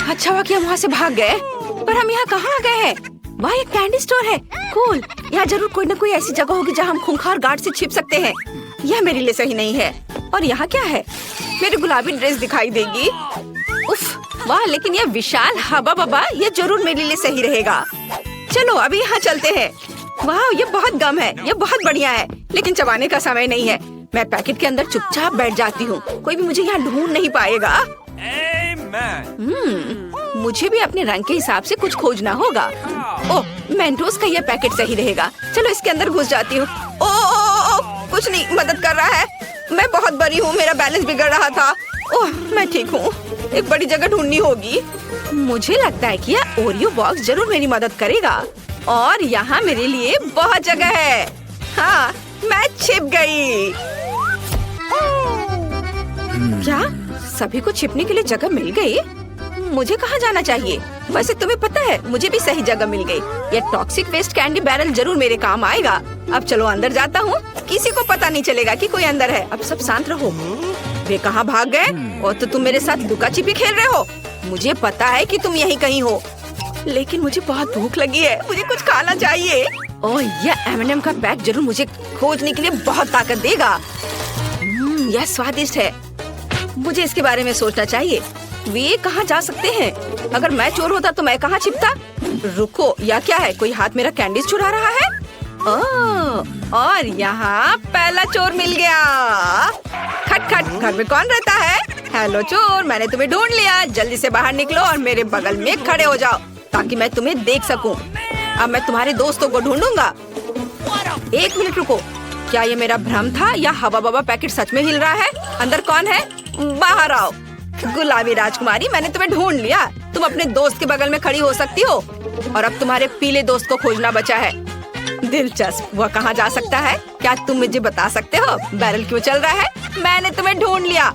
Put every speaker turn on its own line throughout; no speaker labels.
अच्छा हुआ कि हम वहाँ से भाग गए, पर हम यहाँ कहाँ आ गए हैं? वहाँ एक कैंडी स्टोर है। कूल, यहाँ जरूर कोई न कोई ऐसी जगह होगी जहाँ हम खूंखार गार्ड से छिप सकते हैं। यह मेरे लिए सही नहीं है। और यहाँ क्या है? मेरी गुलाबी ड्रेस दिखाई देगी। उफ, वाह, लेकिन यह विशाल हवा बबा, ये जरूर मेरे लिए सही रहेगा। चलो अभी यहाँ चलते हैं। वाह, ये बहुत गम है, ये बहुत बढ़िया है, लेकिन चबाने का समय नहीं है। मैं पैकेट के अंदर चुपचाप बैठ जाती हूँ, कोई भी मुझे यहाँ ढूंढ नहीं पाएगा। मुझे भी अपने रंग के हिसाब से कुछ खोजना होगा। ओह, मेंटोस का यह पैकेट सही रहेगा। चलो इसके अंदर घुस जाती हूँ। ओह, कुछ नहीं मदद कर रहा है। मैं बहुत बड़ी हूँ, मेरा बैलेंस बिगड़ रहा था। ओह, मैं ठीक हूँ। एक बड़ी जगह ढूंढनी होगी। मुझे लगता है कि यह ओरियो बॉक्स जरूर मेरी मदद करेगा। और यहाँ मेरे लिए बहुत जगह है। हाँ, मैं छिप गई। क्या सभी को छिपने के लिए जगह मिल गई? मुझे कहाँ जाना चाहिए? वैसे तुम्हें पता है, मुझे भी सही जगह मिल गई। ये टॉक्सिक वेस्ट कैंडी बैरल जरूर मेरे काम आएगा। अब चलो अंदर जाता हूँ, किसी को पता नहीं चलेगा कि कोई अंदर है। अब सब शांत रहो। वे कहाँ भाग गए? और तो तुम मेरे साथ लुका छिपी खेल रहे हो। मुझे पता है कि तुम यहीं कहीं हो, लेकिन मुझे बहुत भूख लगी है, मुझे कुछ खाना चाहिए। ओह, यह M&M का पैक जरूर मुझे खोजने के लिए बहुत ताकत देगा। यह स्वादिष्ट है, मुझे इसके बारे में सोचना चाहिए। वे कहाँ जा सकते हैं? अगर मैं चोर होता तो मैं कहाँ छिपता? रुको, या क्या है? कोई हाथ मेरा कैंडीज चुरा रहा है? ओह, और यहाँ पहला चोर मिल गया। खट खट, घर में कौन रहता है? हेलो चोर, मैंने तुम्हें ढूंढ लिया। जल्दी से बाहर निकलो और मेरे बगल में खड़े हो जाओ ताकि मैं तुम्हें देख सकूं। अब मैं तुम्हारे दोस्तों को ढूंढूंगा। एक मिनट रुको, क्या ये मेरा भ्रम था या हवा बबा पैकेट सच में हिल रहा है? अंदर कौन है? बाहर आओ। गुलाबी राजकुमारी, मैंने तुम्हें ढूंढ लिया। तुम अपने दोस्त के बगल में खड़ी हो सकती हो और अब तुम्हारे पीले दोस्त को खोजना बचा है। दिलचस्प, वह कहाँ जा सकता है? क्या तुम मुझे बता सकते हो? बैरल क्यों चल रहा है? मैंने तुम्हें ढूंढ लिया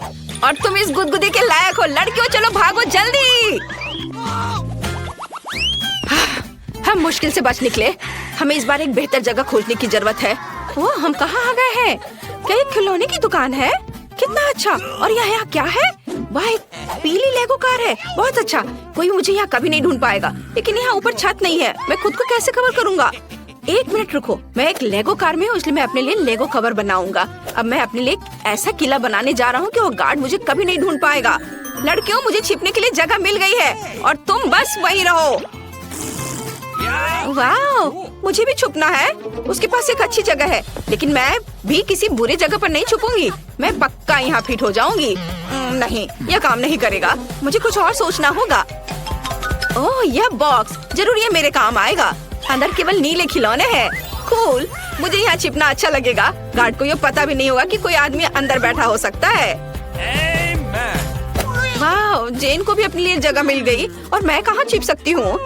और तुम इस गुदगुदी के लायक हो। लड़कियों चलो भागो जल्दी। हम मुश्किल से बच निकले। हमें इस बार एक बेहतर जगह खोजने की जरूरत है। वो हम कहाँ आ गए हैं? क्या ये खिलौने की दुकान है? कितना अच्छा। और यहाँ क्या है? वह एक पीली लेगो कार है। बहुत अच्छा, कोई मुझे यहाँ कभी नहीं ढूंढ पाएगा। लेकिन यहाँ ऊपर छत नहीं है, मैं खुद को कैसे कवर करूँगा? एक मिनट रुको, मैं एक लेगो कार में हूँ, इसलिए मैं अपने लिए लेगो कवर बनाऊंगा। अब मैं अपने लिए ऐसा किला बनाने जा रहा हूँ कि वो गार्ड मुझे कभी नहीं ढूंढ पाएगा। लड़कियों, मुझे छिपने के लिए जगह मिल गई है और तुम बस वहीं रहो। वाह, मुझे भी छुपना है। उसके पास एक अच्छी जगह है, लेकिन मैं भी किसी बुरे जगह पर नहीं छुपूंगी। मैं पक्का यहाँ फिट हो जाऊंगी। नहीं, यह काम नहीं करेगा। मुझे कुछ और सोचना होगा। ओह, यह बॉक्स जरूर ये मेरे काम आएगा। अंदर केवल नीले खिलौने हैं। कूल, मुझे यहाँ छिपना अच्छा लगेगा। गार्ड को ये पता भी नहीं होगा कि कोई आदमी अंदर बैठा हो सकता है। वाह, जेन को भी अपने लिए जगह मिल गई और मैं कहाँ छिप सकती हूँ?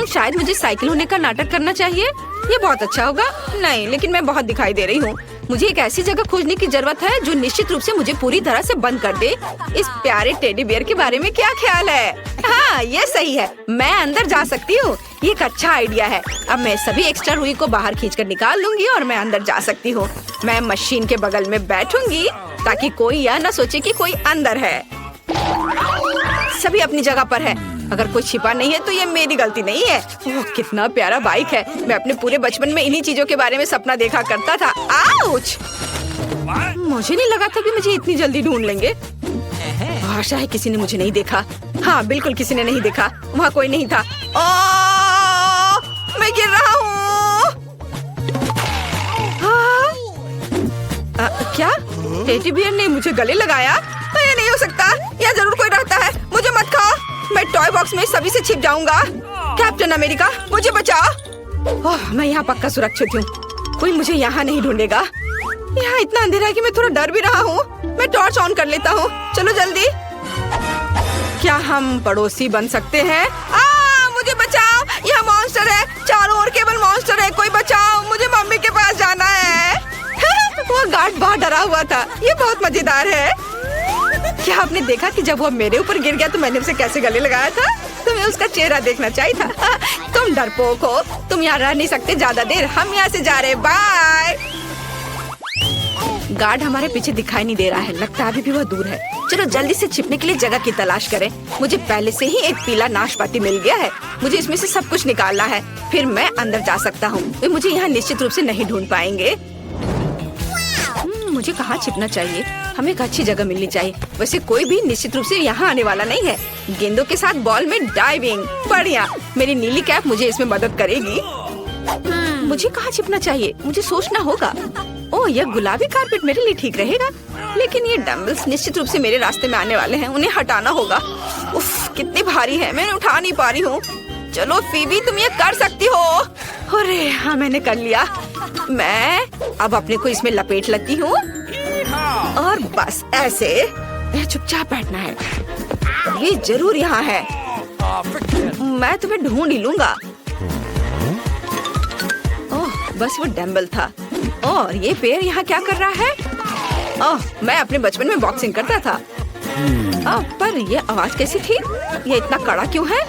शायद मुझे साइकिल होने का नाटक करना चाहिए। ये बहुत अच्छा होगा। नहीं, लेकिन मैं बहुत दिखाई दे रही हूँ। मुझे एक ऐसी जगह खोजने की जरूरत है जो निश्चित रूप से मुझे पूरी तरह से बंद कर दे। इस प्यारे टेडी बियर के बारे में क्या ख्याल है? हाँ, ये सही है, मैं अंदर जा सकती हूँ। ये एक अच्छा आइडिया है। अब मैं सभी एक्स्ट्रा रुई को बाहर खींचकर निकाल लूंगी और मैं अंदर जा सकती हूँ। मैं मशीन के बगल में बैठूंगी ताकि कोई यह न सोचे कि कोई अंदर है। सभी अपनी जगह पर है। अगर कोई छिपा नहीं है तो ये मेरी गलती नहीं है। ओह, कितना प्यारा बाइक है। मैं अपने पूरे बचपन में इन्हीं चीजों के बारे में सपना देखा करता था। आउच! मुझे नहीं लगा था कि मुझे इतनी जल्दी ढूंढ लेंगे। आशा है किसी ने मुझे नहीं देखा। हाँ, बिल्कुल किसी ने नहीं देखा। वहाँ कोई नहीं था। मैं गिर रहा हूँ। क्या टेडी बियर ने मुझे गले लगाया? ये नहीं हो सकता। यहाँ जरूर कोई रहता है। मुझे मत खाओ। मैं टॉय बॉक्स में सभी से छिप जाऊंगा। कैप्टन अमेरिका, मुझे बचाओ। ओह, मैं यहाँ पक्का सुरक्षित हूँ। कोई मुझे यहाँ नहीं ढूंढेगा। यहाँ इतना अंधेरा है कि मैं थोड़ा डर भी रहा हूँ। मैं टॉर्च ऑन कर लेता हूँ। चलो जल्दी। क्या हम पड़ोसी बन सकते हैं? मुझे बचाओ, यहाँ मॉन्स्टर है। चारों ओर केवल मॉन्स्टर है। कोई बचाओ, मुझे मम्मी के पास जाना है। वो गार्ड बहुत डरा हुआ था। ये बहुत मजेदार है। क्या आपने देखा कि जब वो मेरे ऊपर गिर गया तो मैंने उसे कैसे गले लगाया था? तुम्हें उसका चेहरा देखना चाहिए था। तुम डरपोक हो। तुम यहाँ रह नहीं सकते ज्यादा देर। हम यहाँ से जा रहे। बाय। गार्ड हमारे पीछे दिखाई नहीं दे रहा है, लगता है अभी भी वह दूर है। चलो जल्दी से छिपने के लिए जगह की तलाश करें। मुझे पहले से ही एक पीला नाशपाती मिल गया है, मुझे इसमें से सब कुछ निकालना है, फिर मैं अंदर जा सकता हूँ। वे मुझे यहाँ निश्चित रूप से नहीं ढूंढ पाएंगे। मुझे कहाँ छिपना चाहिए? हमें एक अच्छी जगह मिलनी चाहिए। वैसे कोई भी निश्चित रूप से यहाँ आने वाला नहीं है। गेंदों के साथ बॉल में डाइविंग, बढ़िया। मेरी नीली कैप मुझे इसमें मदद करेगी। मुझे कहाँ छिपना चाहिए? मुझे सोचना होगा। ओह, यह गुलाबी कारपेट मेरे लिए ठीक रहेगा, लेकिन ये डम्बल्स निश्चित रूप से मेरे रास्ते में आने वाले हैं, उन्हें हटाना होगा। उफ, कितनी भारी है, मैं उठा नहीं पा रही हूँ। चलो फीबी, तुम ये कर सकती हो। अरे हाँ, मैंने कर लिया। मैं अब अपने को इसमें लपेट लेती हूँ और बस ऐसे चुपचाप बैठना है। ये जरूर यहाँ है, मैं तुम्हें ढूंढ ही लूंगा। ओह, बस वो डम्बल था। और ये पैर यहाँ क्या कर रहा है? ओह, मैं अपने बचपन में बॉक्सिंग करता था। पर ये आवाज कैसी थी? ये इतना कड़ा क्यों है?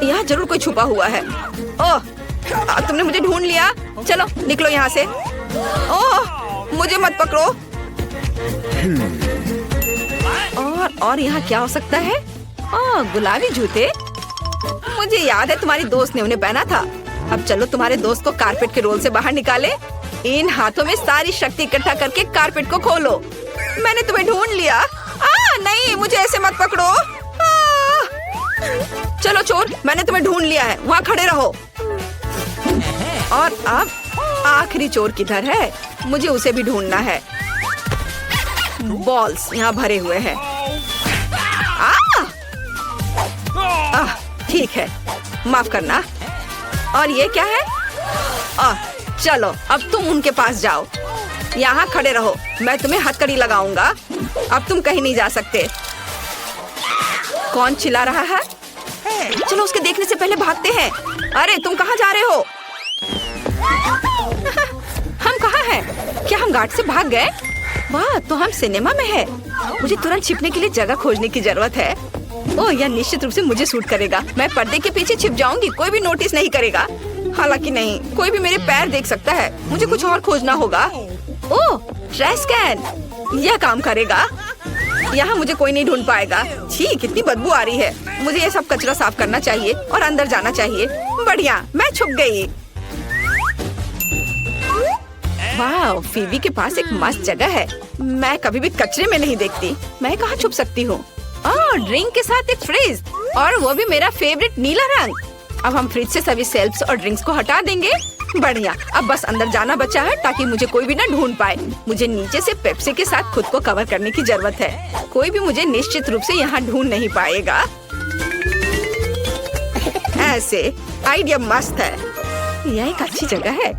यहाँ जरूर कोई छुपा हुआ है। ओह, तुमने मुझे ढूंढ लिया। चलो निकलो यहाँ से। ओह, मुझे मत पकड़ो। और यहाँ क्या हो सकता है? ओह, गुलाबी जूते। मुझे याद है तुम्हारी दोस्त ने उन्हें पहना था। अब चलो तुम्हारे दोस्त को कारपेट के रोल से बाहर निकाले। इन हाथों में सारी शक्ति इकट्ठा करके कारपेट को खोलो। मैंने तुम्हें ढूंढ लिया। नहीं, मुझे ऐसे मत पकड़ो। चलो चोर, मैंने तुम्हें ढूंढ लिया है, वहाँ खड़े रहो। और अब आखिरी चोर किधर है? मुझे उसे भी ढूंढना है। बॉल्स यहाँ भरे हुए हैं। ठीक है, माफ करना। और ये क्या है? चलो अब तुम उनके पास जाओ, यहाँ खड़े रहो, मैं तुम्हें हथकड़ी लगाऊंगा। अब तुम कहीं नहीं जा सकते। कौन चिल्ला रहा है? चलो उसके देखने से पहले भागते हैं। अरे तुम कहाँ जा रहे हो? हम कहाँ हैं? क्या हम गार्ड से भाग गए? वाह, तो हम सिनेमा में हैं। मुझे तुरंत छिपने के लिए जगह खोजने की जरूरत है। ओह, यह निश्चित रूप से मुझे सूट करेगा। मैं पर्दे के पीछे छिप जाऊंगी, कोई भी नोटिस नहीं करेगा। हालांकि नहीं, कोई भी मेरे पैर देख सकता है। मुझे कुछ और खोजना होगा। ओह, ट्रैश कैन, यह काम करेगा। यहाँ मुझे कोई नहीं ढूंढ पाएगा। छी, कितनी बदबू आ रही है। मुझे ये सब कचरा साफ करना चाहिए और अंदर जाना चाहिए। बढ़िया, मैं छुप गई। वाह, फीबी के पास एक मस्त जगह है। मैं कभी भी कचरे में नहीं देखती। मैं कहाँ छुप सकती हूँ? ड्रिंक के साथ एक फ्रिज, और वो भी मेरा फेवरेट नीला रंग। अब हम फ्रिज से सभी सेल्फ्स और ड्रिंक्स को हटा देंगे। बढ़िया, अब बस अंदर जाना बचा है ताकि मुझे कोई भी ना ढूंढ पाए। मुझे नीचे से पेप्सी के साथ खुद को कवर करने की जरूरत है। कोई भी मुझे निश्चित रूप से यहाँ ढूंढ नहीं पाएगा। ऐसे आइडिया मस्त है। यह एक अच्छी जगह है,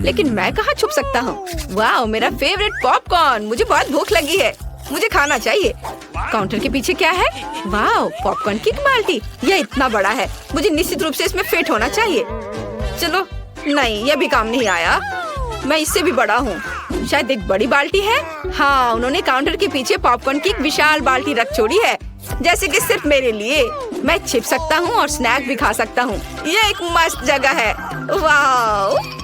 लेकिन मैं कहाँ छुप सकता हूँ? वाह, मेरा फेवरेट पॉपकॉर्न। मुझे बहुत भूख लगी है, मुझे खाना चाहिए। काउंटर के पीछे क्या है? वाह, पॉपकॉर्न की बाल्टी। यह इतना बड़ा है, मुझे निश्चित रूप से इसमें फिट होना चाहिए। चलो, नहीं, यह भी काम नहीं आया। मैं इससे भी बड़ा हूँ। शायद एक बड़ी बाल्टी है। हाँ, उन्होंने काउंटर के पीछे पॉपकॉर्न की एक विशाल बाल्टी रख छोड़ी है, जैसे कि सिर्फ मेरे लिए। मैं छिप सकता हूँ और स्नैक भी खा सकता हूँ। यह एक मस्त जगह है। वाह,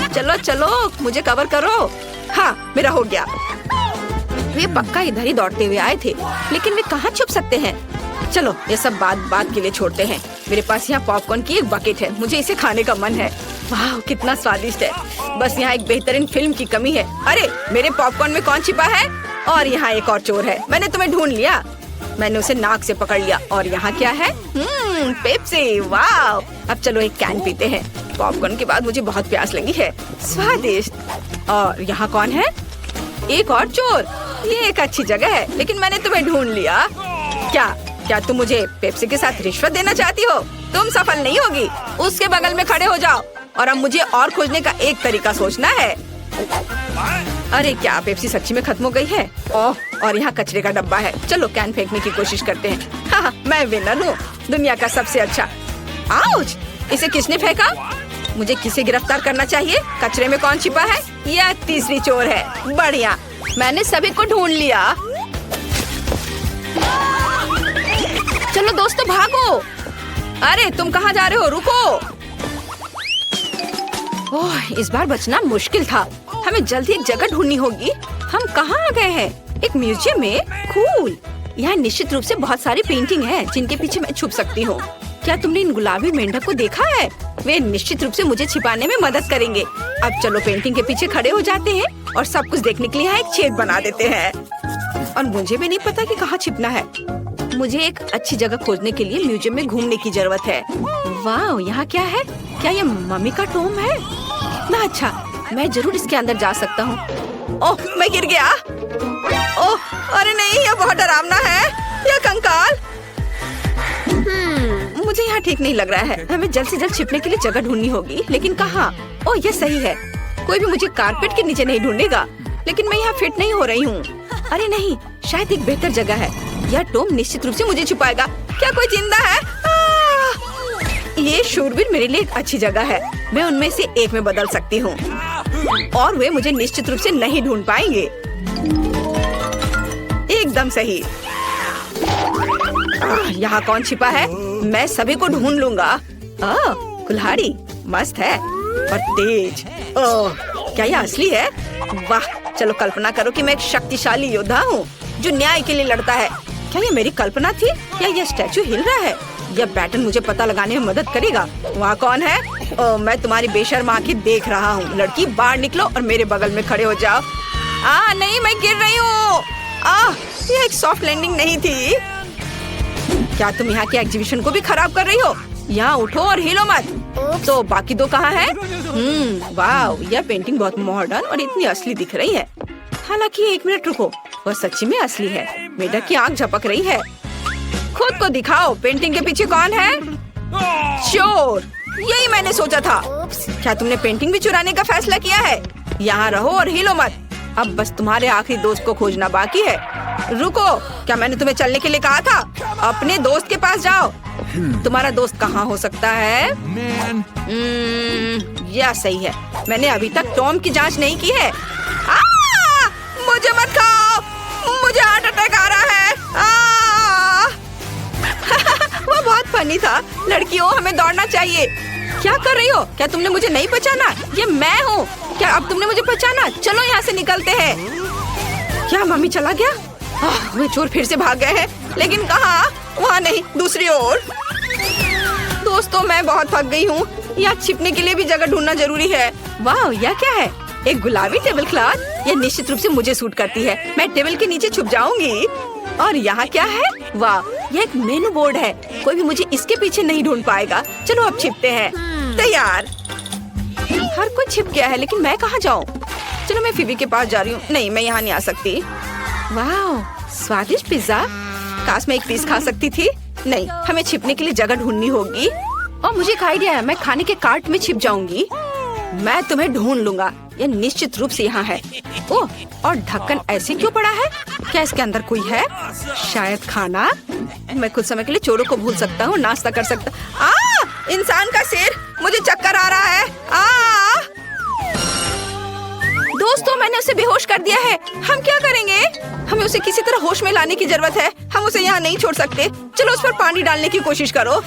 चलो चलो, मुझे कवर करो। हाँ, मेरा हो गया। वे पक्का इधर ही दौड़ते हुए आए थे, लेकिन वे कहाँ छुप सकते हैं? चलो, ये सब बात के लिए छोड़ते हैं। मेरे पास यहाँ पॉपकॉर्न की एक बकेट है, मुझे इसे खाने का मन है। वाह, कितना स्वादिष्ट है। बस यहाँ एक बेहतरीन फिल्म की कमी है। अरे, मेरे पॉपकॉर्न में कौन छिपा है? और यहाँ एक और चोर है। मैंने तुम्हें ढूंढ लिया। मैंने उसे नाक से पकड़ लिया। और यहाँ क्या है? पेप्सी। वाह, अब चलो एक कैन पीते हैं। पॉपकॉर्न के बाद मुझे बहुत प्यास लगी है। स्वादिष्ट। और यहाँ कौन है? एक और चोर। ये एक अच्छी जगह है, लेकिन मैंने तुम्हें ढूंढ लिया। क्या तुम मुझे पेप्सी के साथ रिश्वत देना चाहती हो? तुम सफल नहीं होगी। उसके बगल में खड़े हो जाओ। और अब मुझे और खोजने का एक तरीका सोचना है। अरे, क्या पेप्सी सच्ची में खत्म हो गई है? ओह, और यहाँ कचरे का डब्बा है। चलो कैन फेंकने की कोशिश करते हैं। हाँ, मैं विनर हूँ, दुनिया का सबसे अच्छा। आउच! इसे किसने फेंका? मुझे किसे गिरफ्तार करना चाहिए? कचरे में कौन छिपा है? यह तीसरी चोर है। बढ़िया, मैंने सभी को ढूंढ लिया। चलो दोस्तों, भागो। अरे, तुम कहाँ जा रहे हो? रुको। ओह, इस बार बचना मुश्किल था। हमें जल्दी एक जगह ढूंढनी होगी। हम कहाँ आ गए हैं? एक म्यूजियम में? कूल। यहाँ निश्चित रूप से बहुत सारी पेंटिंग है जिनके पीछे मैं छुप सकती हूँ। क्या तुमने इन गुलाबी मेंढक को देखा है? वे निश्चित रूप से मुझे छिपाने में मदद करेंगे। अब चलो पेंटिंग के पीछे खड़े हो जाते हैं और सब कुछ देखने के लिए यहाँ एक छेद बना देते हैं। और मुझे भी नहीं पता कि कहाँ छिपना है। मुझे एक अच्छी जगह खोजने के लिए म्यूजियम में घूमने की जरूरत है। वाह, यहाँ क्या है? क्या ये मम्मी का टॉम है? कितना अच्छा, मैं जरूर इसके अंदर जा सकता हूँ। ओह, मैं गिर गया। ओह, अरे नहीं, ये बहुत डरावना है। ये कंकाल। मुझे यहाँ ठीक नहीं लग रहा है। हमें जल्द से जल्द छिपने के लिए जगह ढूंढनी होगी, लेकिन कहाँ? ओह, ये सही है। कोई भी मुझे कारपेट के नीचे नहीं ढूंढेगा, लेकिन मैं यहाँ फिट नहीं हो रही हूँ। अरे नहीं, शायद एक बेहतर जगह है। यह टॉम निश्चित रूप से मुझे छुपाएगा। क्या कोई जिंदा है? ये शूरवीर मेरे लिए एक अच्छी जगह है। मैं उनमें से एक में बदल सकती हूँ और वे मुझे निश्चित रूप से नहीं ढूंढ पाएंगे। एकदम सही। यहाँ कौन छिपा है? मैं सभी को ढूंढ लूंगा। कुल्हाड़ी मस्त है और तेज। क्या यह असली है? वाह, चलो कल्पना करो कि मैं एक शक्तिशाली योद्धा हूँ जो न्याय के लिए लड़ता है। क्या ये मेरी कल्पना थी या यह स्टैचू हिल रहा है? यह पैटर्न मुझे पता लगाने में मदद करेगा। वहाँ कौन है? मैं तुम्हारी बेशर्म आंखें देख रहा हूँ। लड़की, बाहर निकलो और मेरे बगल में खड़े हो जाओ। नहीं, मैं गिर रही हूँ। यह एक सॉफ्ट लैंडिंग नहीं थी। क्या तुम यहाँ के एग्जीबिशन को भी खराब कर रही हो? यहाँ उठो और हिलो मत। तो बाकी दो कहाँ हैं? वाह, यह पेंटिंग बहुत मॉडर्न और इतनी असली दिख रही है। हालांकि एक मिनट रुको, वह सच्ची में असली है। मेढक की आंख झपक रही है। खुद को दिखाओ, पेंटिंग के पीछे कौन है? चोर। यही मैंने सोचा था। क्या तुमने पेंटिंग भी चुराने का फैसला किया है? यहाँ रहो और हिलो मत। अब बस तुम्हारे आखिरी दोस्त को खोजना बाकी है। रुको, क्या मैंने तुम्हें चलने के लिए कहा था? अपने दोस्त के पास जाओ। तुम्हारा दोस्त कहाँ हो सकता है? यह सही है। मैंने अभी तक टॉम की जांच नहीं की है। मुझे मत खाओ, मुझे हार्ट अटैक आ रहा है। वो बहुत फनी था। लड़कियों, हमें दौड़ना चाहिए। क्या कर रही हो? क्या तुमने मुझे नहीं पहचाना? ये मैं हूँ। क्या अब तुमने मुझे पहचाना? चलो यहाँ से निकलते हैं। क्या मम्मी चला गया? वे चोर फिर से भाग गए हैं, लेकिन कहाँ? वहाँ नहीं, दूसरी ओर। दोस्तों, मैं बहुत थक गई हूँ। यहाँ छिपने के लिए भी जगह ढूंढना जरूरी है। वाह, यह क्या है? एक गुलाबी टेबल क्लॉथ। यह निश्चित रूप से मुझे सूट करती है। मैं टेबल के नीचे छुप जाऊंगी। और यहाँ क्या है? वाह, यह एक मेनू बोर्ड है। कोई भी मुझे इसके पीछे नहीं ढूंढ पाएगा। चलो अब छिपते हैं। तैयार। हर कोई छिप गया है, लेकिन मैं कहाँ जाऊँ? चलो मैं फीबी के पास जा रही हूँ। नहीं, मैं यहाँ नहीं आ सकती। वाह, स्वादिष्ट पिज्जा। काश मैं एक पीस खा सकती थी। नहीं, हमें छिपने के लिए जगह ढूंढनी होगी। और मुझे एक आइडिया है। मैं खाने के कार्ट में छिप जाऊंगी। मैं तुम्हें ढूंढ लूंगा। यह निश्चित रूप से यहाँ है। ओह, और ढक्कन ऐसे क्यों पड़ा है? क्या इसके अंदर कोई है? शायद खाना। मैं कुछ समय के लिए चोरों को भूल सकता हूँ, नाश्ता कर सकता। इंसान का सिर। मुझे चक्कर आ रहा है। दोस्तों, मैंने उसे बेहोश कर दिया है। हम क्या करेंगे? हमें उसे किसी तरह होश में लाने की जरूरत है। हम उसे यहाँ नहीं छोड़ सकते। चलो उस पर पानी डालने की कोशिश करो।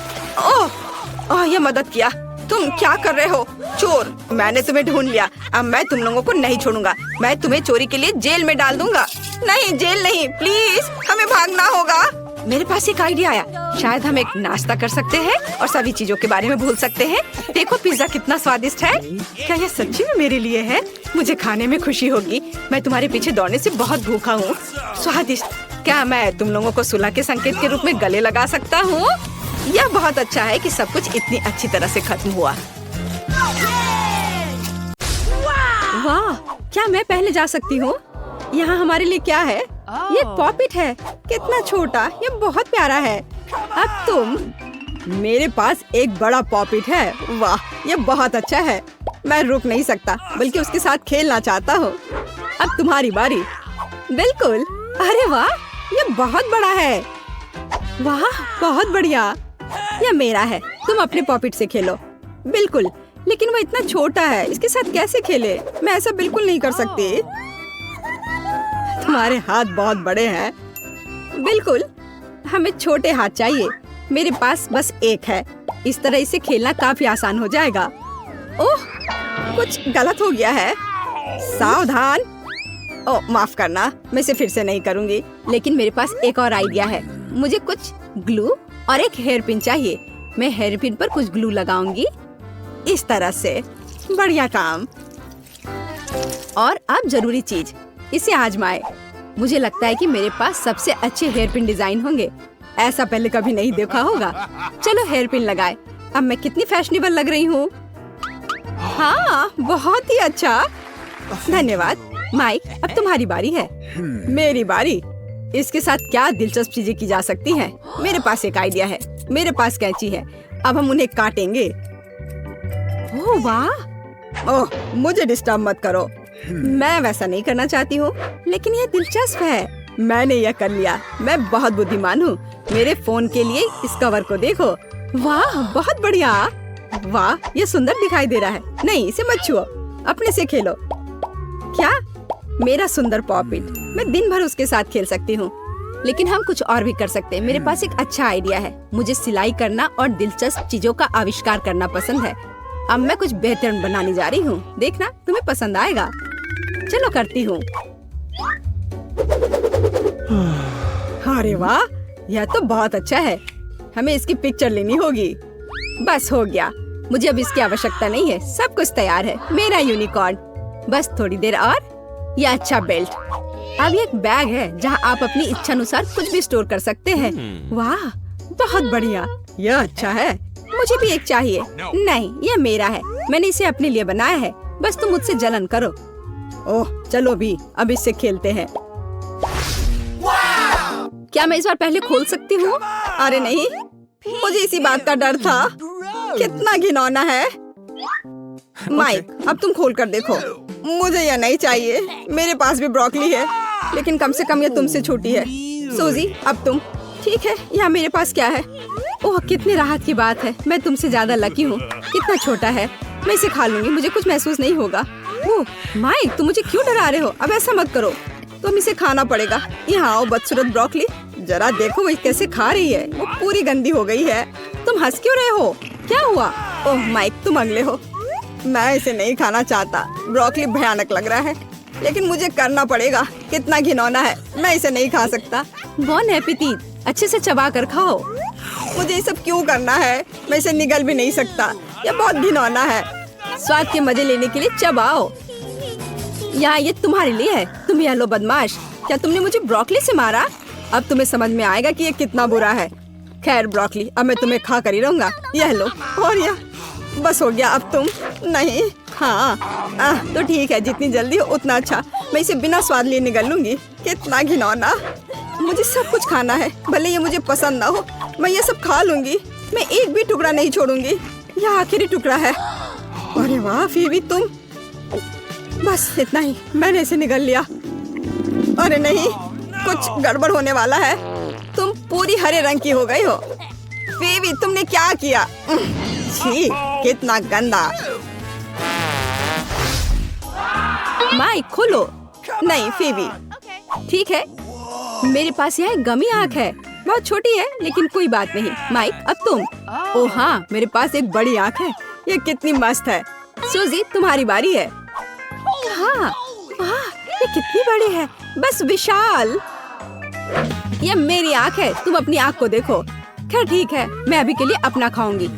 यह मदद किया। तुम क्या कर रहे हो? चोर, मैंने तुम्हें ढूंढ लिया। अब मैं तुम लोगों को नहीं छोड़ूंगा। मैं तुम्हें चोरी के लिए जेल में डाल दूंगा। नहीं, जेल नहीं, प्लीज, हमें भागना होगा। मेरे पास एक आइडिया आया। शायद हम एक नाश्ता कर सकते हैं और सभी चीजों के बारे में भूल सकते हैं। देखो, पिज्जा कितना स्वादिष्ट है। क्या यह सच्ची में मेरे लिए है? मुझे खाने में खुशी होगी। मैं तुम्हारे पीछे दौड़ने से बहुत भूखा हूँ। स्वादिष्ट। क्या मैं तुम लोगों को सुलह के संकेत के रूप में गले लगा सकता हूँ? यह बहुत अच्छा है कि सब कुछ इतनी अच्छी तरह से खत्म हुआ। वाह, क्या मैं पहले जा सकती हूँ? यहाँ हमारे लिए क्या है? ये पॉपिट है। कितना छोटा, ये बहुत प्यारा है। अब तुम। मेरे पास एक बड़ा पॉपिट है। वाह, ये बहुत अच्छा है। मैं रुक नहीं सकता, बल्कि उसके साथ खेलना चाहता हूँ। अब तुम्हारी बारी। बिल्कुल। अरे वाह, ये बहुत बड़ा है। वाह, बहुत बढ़िया। यह मेरा है। तुम अपने पॉपिट से खेलो। बिल्कुल, लेकिन वो इतना छोटा है, इसके साथ कैसे खेले? मैं ऐसा बिल्कुल नहीं कर सकती। तुम्हारे हाथ बहुत बड़े हैं। बिल्कुल, हमें छोटे हाथ चाहिए। मेरे पास बस एक है। इस तरह इसे खेलना काफी आसान हो जाएगा। ओह, कुछ गलत हो गया है। सावधान। ओ माफ करना, मैं इसे फिर से नहीं करूँगी। लेकिन मेरे पास एक और आइडिया है। मुझे कुछ ग्लू और एक हेयर पिन चाहिए। मैं हेयर पिन पर कुछ ग्लू लगाऊंगी इस तरह से। बढ़िया काम। और अब जरूरी चीज, इसे आजमाए। मुझे लगता है कि मेरे पास सबसे अच्छे हेयर पिन डिजाइन होंगे। ऐसा पहले कभी नहीं देखा होगा। चलो हेयर पिन लगाए। अब मैं कितनी फैशनेबल लग रही हूँ। हाँ, बहुत ही अच्छा। धन्यवाद। माइक, अब तुम्हारी बारी है। मेरी बारी। इसके साथ क्या दिलचस्प चीजें की जा सकती हैं? मेरे पास एक आइडिया है। मेरे पास कैंची है। अब हम उन्हें काटेंगे। ओह वाह। ओह, मुझे डिस्टर्ब मत करो। मैं वैसा नहीं करना चाहती हूँ, लेकिन यह दिलचस्प है। मैंने यह कर लिया। मैं बहुत बुद्धिमान हूँ। मेरे फोन के लिए इस कवर को देखो। वाह, बहुत बढ़िया। वाह, ये सुंदर दिखाई दे रहा है। नहीं, इसे मत छुओ, अपने से खेलो। क्या? मेरा सुंदर पॉपिट। मैं दिन भर उसके साथ खेल सकती हूँ। लेकिन हम कुछ और भी कर सकते हैं। मेरे पास एक अच्छा आइडिया है। मुझे सिलाई करना और दिलचस्प चीजों का आविष्कार करना पसंद है। अब मैं कुछ बेहतर बनाने जा रही हूँ। देखना, तुम्हें पसंद आएगा। चलो करती हूँ। अरे वाह, यह तो बहुत अच्छा है। हमें इसकी पिक्चर लेनी होगी। बस हो गया। मुझे अब इसकी आवश्यकता नहीं है। सब कुछ तैयार है। मेरा यूनिकॉर्न। बस थोड़ी देर और। यह अच्छा बेल्ट। अब एक बैग है जहाँ आप अपनी इच्छा अनुसार कुछ भी स्टोर कर सकते हैं। वाह, बहुत बढ़िया। यह अच्छा है। मुझे भी एक चाहिए। नहीं, यह मेरा है। मैंने इसे अपने लिए बनाया है। बस तुम मुझसे जलन करो। ओह, चलो भी अब इससे खेलते हैं। क्या मैं इस बार पहले खोल सकती हूँ? अरे नहीं, मुझे इसी बात का डर था। कितना घिनौना है। माइक, अब तुम खोल कर देखो। मुझे यह नहीं चाहिए। मेरे पास भी ब्रोकली है, लेकिन कम से कम यह तुमसे छोटी है। सूजी, अब तुम। ठीक है, यहाँ मेरे पास क्या है? ओह, कितनी राहत की बात है। मैं तुमसे ज्यादा लकी हूँ। कितना छोटा है। मैं इसे खा लूंगी। मुझे कुछ महसूस नहीं होगा। ओह माइक, तुम मुझे क्यों डरा रहे हो? अब ऐसा मत करो। तुम इसे खाना पड़ेगा। यहाँ आओ बदसूरत ब्रोकली। जरा देखो वो कैसे खा रही है। वो पूरी गंदी हो गई है। तुम हंस क्यों रहे हो? क्या हुआ? ओह माइक, तुम अगले हो। मैं इसे नहीं खाना चाहता। ब्रोकली भयानक लग रहा है, लेकिन मुझे करना पड़ेगा। कितना घिनौना है। मैं इसे नहीं खा सकता। बॉन एपेटीट। अच्छे से चबा कर खाओ। मुझे ये सब क्यों करना है? मैं इसे निगल भी नहीं सकता। यह बहुत घिनौना है। स्वाद के मजे लेने के लिए चबाओ। यहाँ ये तुम्हारे लिए है। तुम यह लो बदमाश। क्या तुमने मुझे ब्रोकली से मारा? अब तुम्हें समझ में आएगा कि ये कितना बुरा है। खैर ब्रोकली, अब मैं तुम्हें खा कर ही रहूंगा। यह लो। और यह बस हो गया। अब तुम नहीं। हाँ, तो ठीक है। जितनी जल्दी हो उतना अच्छा। मैं इसे बिना स्वाद लिए निगल लूंगी। कितना घिनौना। मुझे सब कुछ खाना है, भले ये मुझे पसंद ना हो। मैं ये सब खा लूंगी। मैं एक भी टुकड़ा नहीं छोड़ूंगी। यह आखिरी टुकड़ा है। अरे वाह फीबी, तुम। बस इतना ही। मैंने इसे निगल लिया। अरे नहीं, कुछ गड़बड़ होने वाला है। तुम पूरी हरे रंग की हो गई हो। फीबी, तुमने क्या किया? छी, कितना गंदा। माइक, खोलो। नहीं फीबी। ठीक है, मेरे पास यह गमी आँख है। बहुत छोटी है, लेकिन कोई बात नहीं। माइक, अब तुम। ओह हाँ, मेरे पास एक बड़ी आँख है। ये कितनी मस्त है। सूजी, तुम्हारी बारी है। हाँ, वाह, ये कितनी बड़ी है। बस विशाल। ये मेरी आँख है। तुम अपनी आँख को देखो। खैर ठीक है, मैं अभी के लिए अपना खाऊंगी।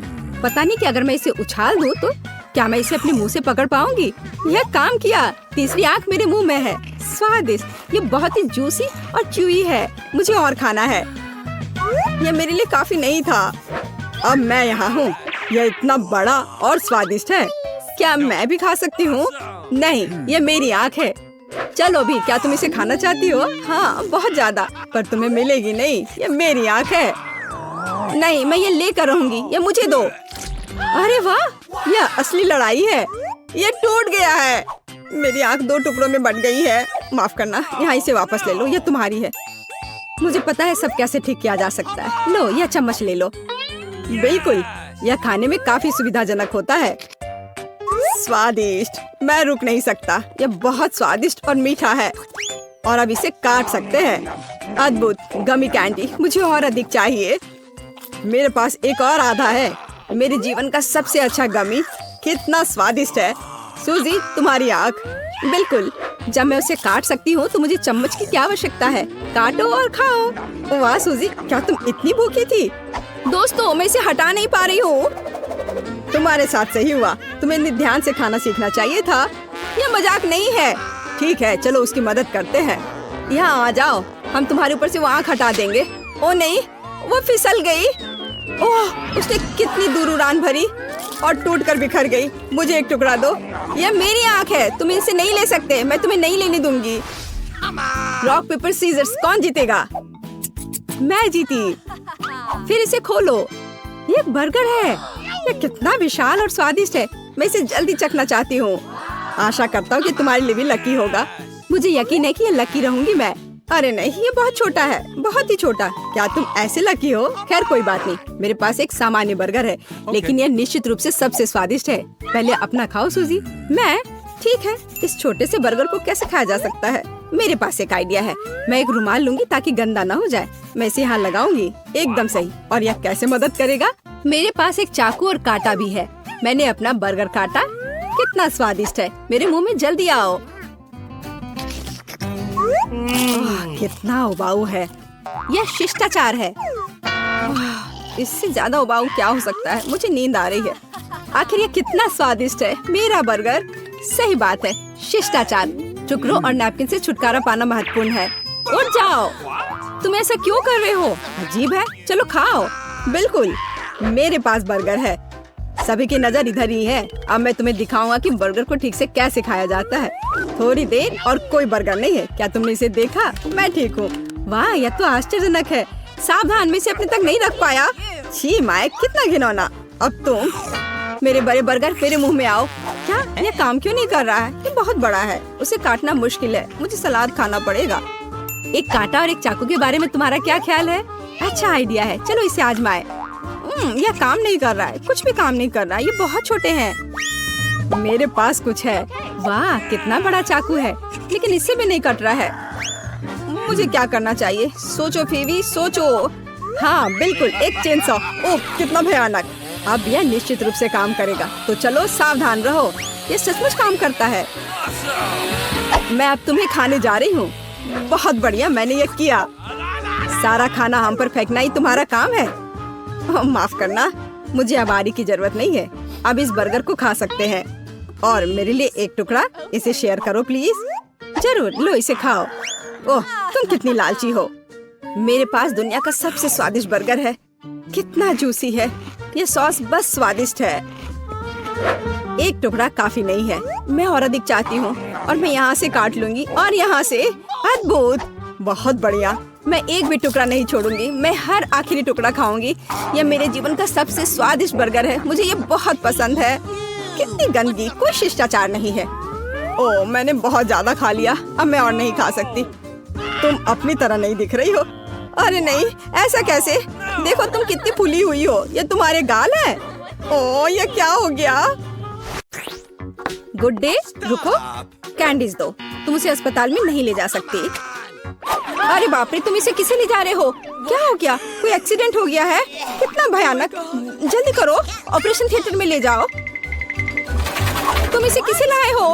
पता नहीं कि अगर मैं इसे उछाल दूँ तो क्या मैं इसे अपने मुंह से पकड़ पाऊंगी? यह काम किया। तीसरी आँख मेरे मुंह में है। स्वादिष्ट। ये बहुत ही जूसी और च्यूई है। मुझे और खाना है। यह मेरे लिए काफी नहीं था। अब मैं यहाँ हूँ। यह इतना बड़ा और स्वादिष्ट है। क्या मैं भी खा सकती हूँ? नहीं, ये मेरी आँख है। चलो भी, क्या तुम इसे खाना चाहती हो? हाँ, बहुत ज्यादा, पर तुम्हें मिलेगी नहीं। ये मेरी आँख है। नहीं, मैं ये लेकर रहूंगी। ये मुझे दो। अरे वाह, यह असली लड़ाई है। ये टूट गया है। मेरी आँख 2 टुकड़ों में बट गई है। माफ करना, यहाँ इसे वापस ले लो। ये तुम्हारी है। मुझे पता है सब कैसे ठीक किया जा सकता है। लो, यह चम्मच ले लो। बिल्कुल, यह खाने में काफी सुविधाजनक होता है। स्वादिष्ट। मैं रुक नहीं सकता। यह बहुत स्वादिष्ट और मीठा है। और अब इसे काट सकते हैं। अद्भुत गमी कैंडी। मुझे और अधिक चाहिए। मेरे पास एक और आधा है। मेरे जीवन का सबसे अच्छा गमी। कितना स्वादिष्ट है। सूजी, तुम्हारी आँख। बिल्कुल, जब मैं उसे काट सकती हूँ तो मुझे चम्मच की क्या आवश्यकता है। काटो और खाओ। वाह सूजी, क्या तुम इतनी भूखी थी? दोस्तों, मैं इसे हटा नहीं पा रही हूँ। तुम्हारे साथ सही हुआ, तुम्हें इतनी ध्यान से खाना सीखना चाहिए था। यह मजाक नहीं है। ठीक है, चलो उसकी मदद करते हैं। यहाँ आ जाओ, हम तुम्हारे ऊपर से वो आँख हटा देंगे। ओ नहीं, वो फिसल गई। ओह, उसने कितनी दूर उड़ान भरी और टूटकर बिखर गई। मुझे एक टुकड़ा दो। यह मेरी आँख है, तुम इसे नहीं ले सकते। मैं तुम्हें नहीं लेने दूंगी। रॉक पेपर सीजर्स, कौन जीतेगा? मैं जीती। फिर इसे खोलो। ये एक बर्गर है। यह कितना विशाल और स्वादिष्ट है। मैं इसे जल्दी चखना चाहती हूँ। आशा करता हूँ कि तुम्हारे लिए भी लकी होगा। मुझे यकीन है कि ये लकी रहूंगी मैं। अरे नहीं, ये बहुत छोटा है, बहुत ही छोटा। क्या तुम ऐसे लकी हो? खैर कोई बात नहीं, मेरे पास एक सामान्य बर्गर है, लेकिन यह निश्चित रूप से सबसे स्वादिष्ट है। पहले अपना खाओ सूजी। मैं? ठीक है, इस छोटे से बर्गर को कैसे खाया जा सकता है? मेरे पास एक आइडिया है। मैं एक रुमाल लूंगी ताकि गंदा न हो जाए। मैं इसे यहाँ लगाऊंगी। एकदम सही। और यह कैसे मदद करेगा? मेरे पास एक चाकू और कांटा भी है। मैंने अपना बर्गर काटा। कितना स्वादिष्ट है। मेरे मुंह में जल्दी आओ। कितना उबाऊ है। यह शिष्टाचार है। इससे ज्यादा उबाऊ क्या हो सकता है? मुझे नींद आ रही है। आखिर ये कितना स्वादिष्ट है, मेरा बर्गर। सही बात है, शिष्टाचार। टुकड़ों और नैपकिन से छुटकारा पाना महत्वपूर्ण है। उठ जाओ। तुम ऐसा क्यों कर रहे हो? अजीब है। चलो खाओ। बिल्कुल, मेरे पास बर्गर है। सभी की नजर इधर ही है। अब मैं तुम्हें दिखाऊंगा कि बर्गर को ठीक से कैसे खाया जाता है। थोड़ी देर और कोई बर्गर नहीं है। क्या तुमने इसे देखा? मैं ठीक हूँ। वाह, यह तो आश्चर्यजनक है। सावधान, में से अपने तक नहीं रख पाया। छी माय, कितना घिनौना। अब तुम मेरे बड़े बर्गर मेरे मुंह में आओ। क्या यह काम क्यों नहीं कर रहा है? ये बहुत बड़ा है, उसे काटना मुश्किल है। मुझे सलाद खाना पड़ेगा। एक कांटा और एक चाकू के बारे में तुम्हारा क्या ख्याल है? अच्छा आइडिया है, चलो इसे आजमाए। यह काम नहीं कर रहा है, कुछ भी काम नहीं कर रहा है। ये बहुत छोटे हैं। मेरे पास कुछ है। वाह, कितना बड़ा चाकू है, लेकिन इससे भी नहीं कट रहा है। मुझे क्या करना चाहिए? सोचो फीवी, सोचो। हाँ बिल्कुल, एक चेनसॉ। ओह, कितना भयानक। अब यह निश्चित रूप से काम करेगा, तो चलो सावधान रहो। ये सचमुच काम करता है। मैं अब तुम्हें खाने जा रही हूँ। बहुत बढ़िया, मैंने ये किया। सारा खाना हम पर फेंकना ही तुम्हारा काम है। माफ करना, मुझे अब आरी की जरूरत नहीं है। अब इस बर्गर को खा सकते हैं। और मेरे लिए एक टुकड़ा, इसे शेयर करो प्लीज। जरूर, लो इसे खाओ। ओह, तुम कितनी लालची हो। मेरे पास दुनिया का सबसे स्वादिष्ट बर्गर है। कितना जूसी है। ये सॉस बस स्वादिष्ट है। एक टुकड़ा काफी नहीं है, मैं और अधिक चाहती हूँ। और मैं यहाँ से काट लूंगी और यहाँ से। अद्भुत, बहुत बढ़िया। मैं एक भी टुकड़ा नहीं छोड़ूंगी। मैं हर आखिरी टुकड़ा खाऊंगी। यह मेरे जीवन का सबसे स्वादिष्ट बर्गर है। मुझे ये बहुत पसंद है। कितनी गंदगी, कोई शिष्टाचार नहीं है। ओह, मैंने बहुत ज्यादा खा लिया। अब मैं और नहीं खा सकती। तुम अपनी तरह नहीं दिख रही हो। अरे नहीं, ऐसा कैसे? देखो तुम कितनी फूली हुई हो। ये तुम्हारे गाल है। ओह, ये क्या हो गया? गुड डे, रुको। कैंडीज दो। तुम उसे अस्पताल में नहीं ले जा सकती। अरे बाप रे, तुम इसे किसे ले जा रहे हो? क्या हो गया? कोई एक्सीडेंट हो गया है? कितना भयानक। जल्दी करो, ऑपरेशन थिएटर में ले जाओ। तुम इसे किसे लाए हो?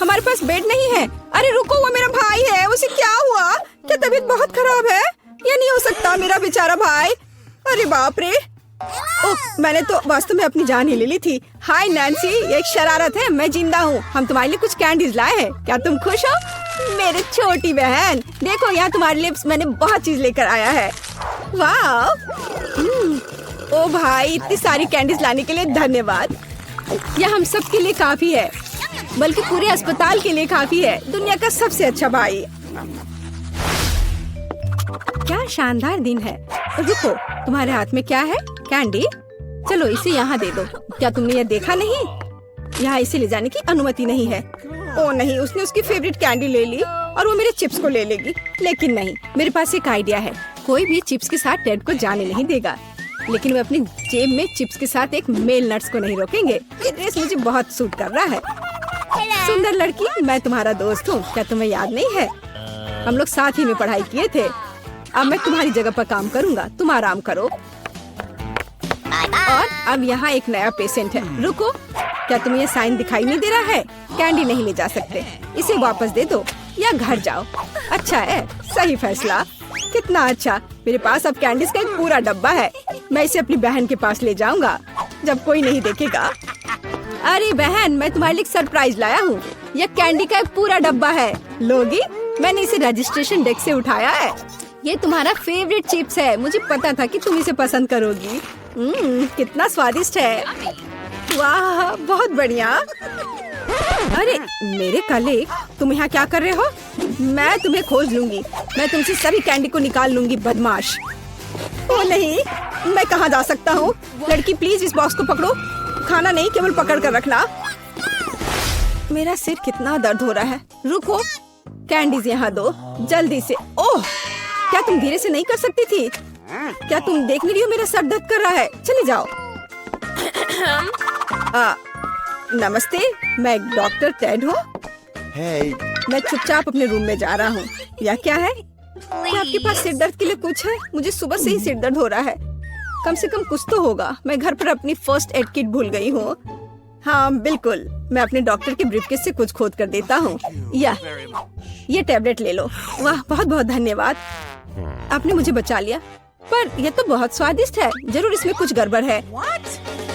हमारे पास बेड नहीं है। अरे रुको, वो मेरा भाई है। उसे क्या हुआ? क्या तबीयत बहुत खराब है? ये नहीं हो सकता, मेरा बेचारा भाई। अरे बाप रे। ओह, मैंने तो वास्तव में अपनी जान ही ले ली थी। हाय नैन्सी, ये एक शरारत है। मैं जिंदा हूँ। हम तुम्हारे लिए कुछ कैंडीज लाए हैं। क्या तुम खुश हो? मेरी छोटी बहन, देखो यहाँ तुम्हारे लिए मैंने बहुत चीज लेकर आया है। वाह। ओ भाई, इतनी सारी कैंडीज लाने के लिए धन्यवाद। यह हम सब के लिए काफी है, बल्कि पूरे अस्पताल के लिए काफी है। दुनिया का सबसे अच्छा भाई। क्या शानदार दिन है। रुको, तुम्हारे हाथ में क्या है? कैंडी। चलो इसे यहाँ दे दो। क्या तुमने ये देखा नहीं? यहाँ इसे ले जाने की अनुमति नहीं है। ओ नहीं, उसने उसकी फेवरेट कैंडी ले ली और वो मेरे चिप्स को ले लेगी। लेकिन नहीं, मेरे पास एक आइडिया है। कोई भी चिप्स के साथ टेड को जाने नहीं देगा, लेकिन वे अपनी जेब में चिप्स के साथ एक मेल नट्स को नहीं रोकेंगे। ये ड्रेस मुझे बहुत सूट कर रहा है। सुंदर लड़की, मैं तुम्हारा दोस्त हूँ। क्या तुम्हें याद नहीं है? हम लोग साथ ही में पढ़ाई किए थे। अब मैं तुम्हारी जगह पर काम करूँगा, तुम आराम करो। और अब यहाँ एक नया पेशेंट है। रुको, क्या तुम्हें ये साइन दिखाई नहीं दे रहा है? कैंडी नहीं ले जा सकते, इसे वापस दे दो या घर जाओ। अच्छा है, सही फैसला। कितना अच्छा, मेरे पास अब कैंडीज का एक पूरा डब्बा है। मैं इसे अपनी बहन के पास ले जाऊंगा जब कोई नहीं देखेगा। अरे बहन, मैं तुम्हारे लिए सरप्राइज लाया हूँ। यह कैंडी का एक पूरा डब्बा है, लोगी? मैंने इसे रजिस्ट्रेशन डेस्क से उठाया है। ये तुम्हारा फेवरेट चिप्स है, मुझे पता था कि तुम इसे पसंद करोगी। कितना स्वादिष्ट है। वाह, बहुत बढ़िया। अरे मेरे कलीग, तुम यहाँ क्या कर रहे हो? मैं तुम्हें खोज लूंगी। मैं तुमसे सभी कैंडी को निकाल लूंगी, बदमाश। ओ नहीं, मैं कहाँ जा सकता हूँ? लड़की प्लीज इस बॉक्स को पकड़ो। खाना नहीं, केवल पकड़ कर रखना। मेरा सिर कितना दर्द हो रहा है। रुको, कैंडीज यहाँ दो जल्दी से। ओह, क्या तुम धीरे से नहीं कर सकती थी? क्या तुम देख नहीं रही हो मेरा सर दर्द कर रहा है? चले जाओ। नमस्ते, मैं डॉक्टर टेड हूँ। मैं चुपचाप अपने रूम में जा रहा हूँ। या क्या है? क्या आपके पास सिर दर्द के लिए कुछ है? मुझे सुबह से ही सिर दर्द हो रहा है। कम से कम कुछ तो होगा। मैं घर पर अपनी फर्स्ट एड किट भूल गई हूँ। हाँ बिल्कुल, मैं अपने डॉक्टर के ब्रीफकेस से कुछ खोद कर देता हूँ। ये टैबलेट ले लो। वाह, बहुत बहुत धन्यवाद, आपने मुझे बचा लिया। पर यह तो बहुत स्वादिष्ट है, जरूर इसमें कुछ गड़बड़ है।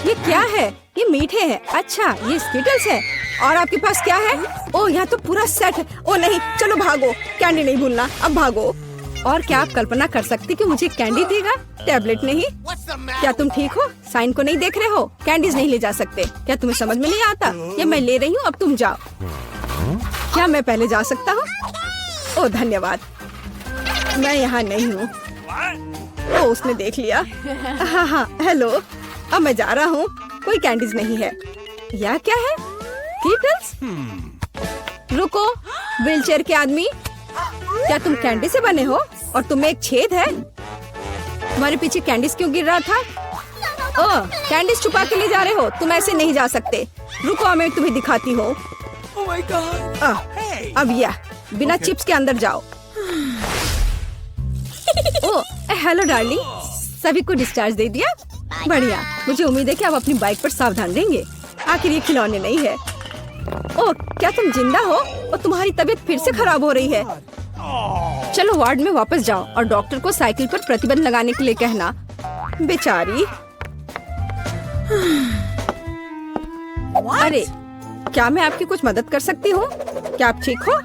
ये क्या है? ये मीठे हैं। अच्छा, ये स्किटल्स है। और आपके पास क्या है? ओह, यहाँ तो पूरा सेट है। ओह नहीं, चलो भागो, कैंडी नहीं भूलना, अब भागो। और क्या आप कल्पना कर सकते कि मुझे कैंडी देगा, टैबलेट नहीं? क्या तुम ठीक हो? साइन को नहीं देख रहे हो? कैंडीज नहीं ले जा सकते। क्या तुम्हें समझ में नहीं आता? ये मैं ले रही हूँ, अब तुम जाओ। क्या मैं पहले जा सकता हूँ? ओह धन्यवाद, मैं यहाँ नहीं हूँ। ओह, उसने देख लिया। हाँ, हेलो, अब मैं जा रहा हूँ। कोई कैंडीज नहीं है। यह क्या है? कीटल्स? रुको, व्हीलचेयर के आदमी, क्या तुम कैंडी से बने हो? और तुम्हें एक छेद है? तुम्हारे पीछे कैंडीज क्यों गिर रहा था? ओह, कैंडीज छुपा के ले जा रहे हो? तुम ऐसे नहीं जा सकते। रुको, मैं तुम्हें दिखाती हूँ। अब यह बिना चिप्स के अंदर जाओ। ओह, हेलो डार्लिंग, सभी को डिस्चार्ज दे दिया? बढ़िया, मुझे उम्मीद है कि आप अपनी बाइक पर सावधान रहेंगे। आखिर ये खिलौने नहीं है। ओह, क्या तुम जिंदा हो? और तुम्हारी तबीयत फिर से खराब हो रही है। चलो वार्ड में वापस जाओ और डॉक्टर को साइकिल पर प्रतिबंध लगाने के लिए कहना। बेचारी। अरे, क्या मैं आपकी कुछ मदद कर सकती हूँ? क्या आप ठीक हो?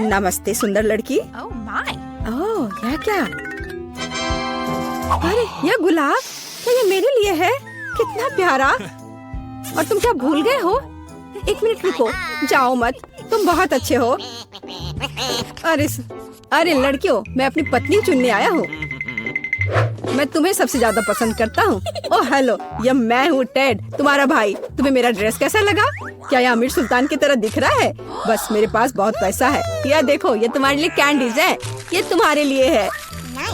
नमस्ते सुंदर लड़की। ओह, यह क्या? अरे, यह गुलाब, क्या ये मेरे लिए है? कितना प्यारा। और तुम क्या भूल गए हो? एक मिनट रुको, जाओ मत, तुम बहुत अच्छे हो। अरे लड़कियों, मैं अपनी पत्नी चुनने आया हूँ। मैं तुम्हें सबसे ज्यादा पसंद करता हूँ। ओह हेलो, यह मैं हूँ टेड, तुम्हारा भाई। तुम्हें मेरा ड्रेस कैसा लगा? क्या यह आमिर सुल्तान की तरह दिख रहा है? बस मेरे पास बहुत पैसा है। यह देखो, ये तुम्हारे लिए कैंडीज है। ये तुम्हारे लिए है।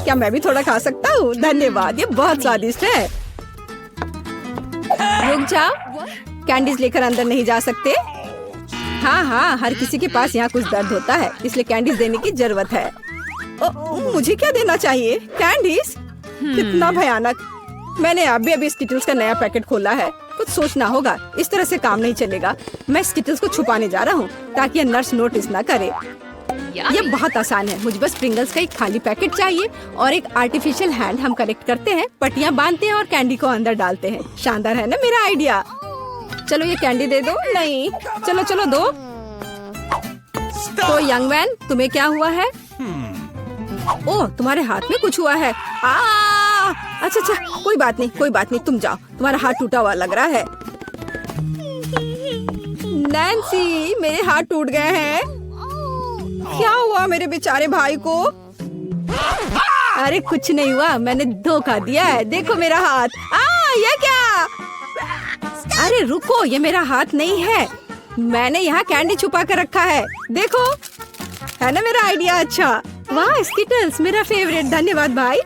क्या मैं भी थोड़ा खा सकता हूँ? धन्यवाद, ये बहुत स्वादिष्ट है। रुक जाओ, कैंडीज लेकर अंदर नहीं जा सकते। हाँ, हर किसी के पास यहाँ कुछ दर्द होता है, इसलिए कैंडीज देने की जरूरत है। मुझे क्या देना चाहिए? कैंडीज? कितना भयानक। मैंने अभी स्किटल्स का नया पैकेट खोला है। कुछ सोचना होगा, इस तरह से काम नहीं चलेगा। मैं स्किटल्स को छुपाने जा रहा हूँ ताकि नर्स नोटिस ना करे। यह बहुत आसान है, मुझे बस प्रिंगल्स का एक खाली पैकेट चाहिए और एक आर्टिफिशियल हैंड। हम कलेक्ट करते हैं, पट्टियाँ बांधते हैं और कैंडी को अंदर डालते हैं। शानदार है ना मेरा आइडिया? चलो ये कैंडी दे दो। नहीं, चलो दो। तो यंग मैन, तुम्हें क्या हुआ है? ओह, तुम्हारे हाथ में कुछ हुआ है। अच्छा, कोई बात नहीं, तुम जाओ। तुम्हारा हाथ टूटा हुआ लग रहा है। नैन्सी, मेरे हाथ टूट गए हैं। क्या हुआ मेरे बेचारे भाई को? अरे कुछ नहीं हुआ, मैंने धोखा दिया है। देखो मेरा हाथ। ये क्या? अरे रुको, ये मेरा हाथ नहीं है। मैंने यहाँ कैंडी छुपा कर रखा है। देखो, है ना मेरा आइडिया अच्छा? वाह, स्किटल्स मेरा फेवरेट। धन्यवाद भाई।